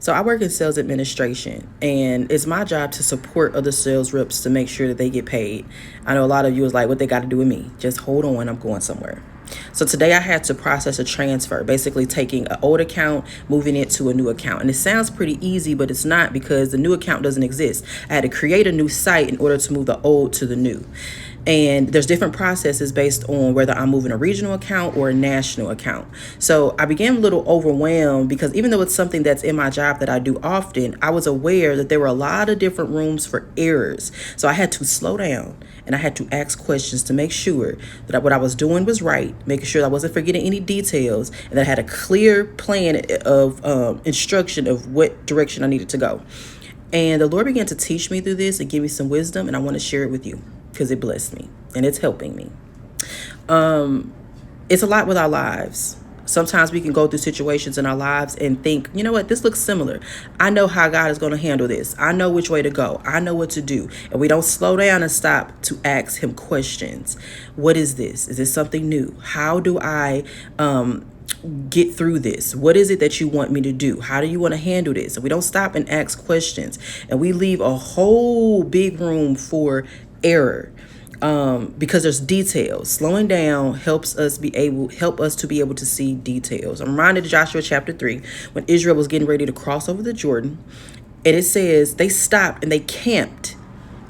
So I work in sales administration, and it's my job to support other sales reps to make sure that they get paid. I know a lot of you is like, what they got to do with me? Just hold on, I'm going somewhere. So today I had to process a transfer, basically taking an old account, moving it to a new account. And it sounds pretty easy, but it's not, because the new account doesn't exist. I had to create a new site in order to move the old to the new. And there's different processes based on whether I'm moving a regional account or a national account. So I began a little overwhelmed, because even though it's something that's in my job that I do often, I was aware that there were a lot of different rooms for errors. So I had to slow down and I had to ask questions to make sure that what I was doing was right, making sure I wasn't forgetting any details, and that I had a clear plan of instruction of what direction I needed to go. And the Lord began to teach me through this and give me some wisdom, and I want to share it with you because it blessed me and it's helping me. It's a lot with our lives. Sometimes we can go through situations in our lives and think, you know what, this looks similar. I know how God is going to handle this. I know which way to go. I know what to do. And we don't slow down and stop to ask him questions. What is this? Is this something new? How do I get through this? What is it that you want me to do? How do you want to handle this? And we don't stop and ask questions, and we leave a whole big room for error. Because there's details. Slowing down helps us to be able to see details. I'm reminded of Joshua chapter 3, when Israel was getting ready to cross over the Jordan, and it says they stopped and they camped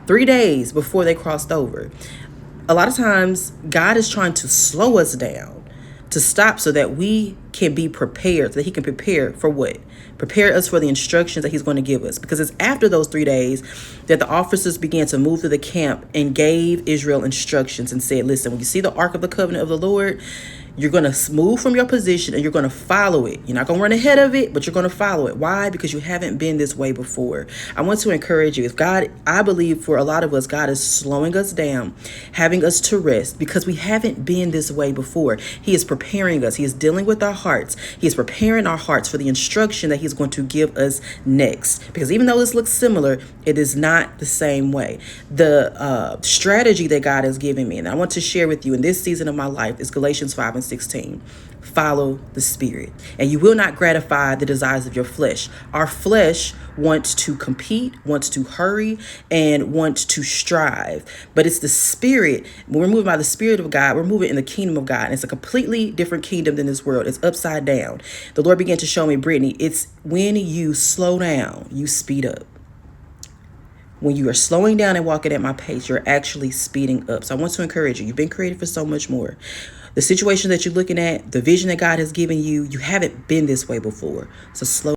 3 days before they crossed over. A lot of times God is trying to slow us down, to stop, so that we can be prepared, so that he can prepare for what? Prepare us for the instructions that he's going to give us. Because it's after those 3 days that the officers began to move through the camp and gave Israel instructions and said, listen, when you see the Ark of the Covenant of the Lord, you're going to move from your position and you're going to follow it. You're not going to run ahead of it, but you're going to follow it. Why? Because you haven't been this way before. I want to encourage you. I believe for a lot of us, God is slowing us down, having us to rest, because we haven't been this way before. He is preparing us. He is dealing with our hearts. He is preparing our hearts for the instruction that he's going to give us next. Because even though this looks similar, it is not the same way. The strategy that God has given me, and I want to share with you in this season of my life, is Galatians 5:16. Follow the Spirit, and you will not gratify the desires of your flesh. Our flesh wants to compete, wants to hurry, and wants to strive. But it's the Spirit. When we're moving by the Spirit of God, we're moving in the kingdom of God. And it's a completely different kingdom than this world. It's upside down. The Lord began to show me, Brittany, it's when you slow down, you speed up. When you are slowing down and walking at my pace, you're actually speeding up. So I want to encourage you. You've been created for so much more. The situation that you're looking at, the vision that God has given you, you haven't been this way before. So slow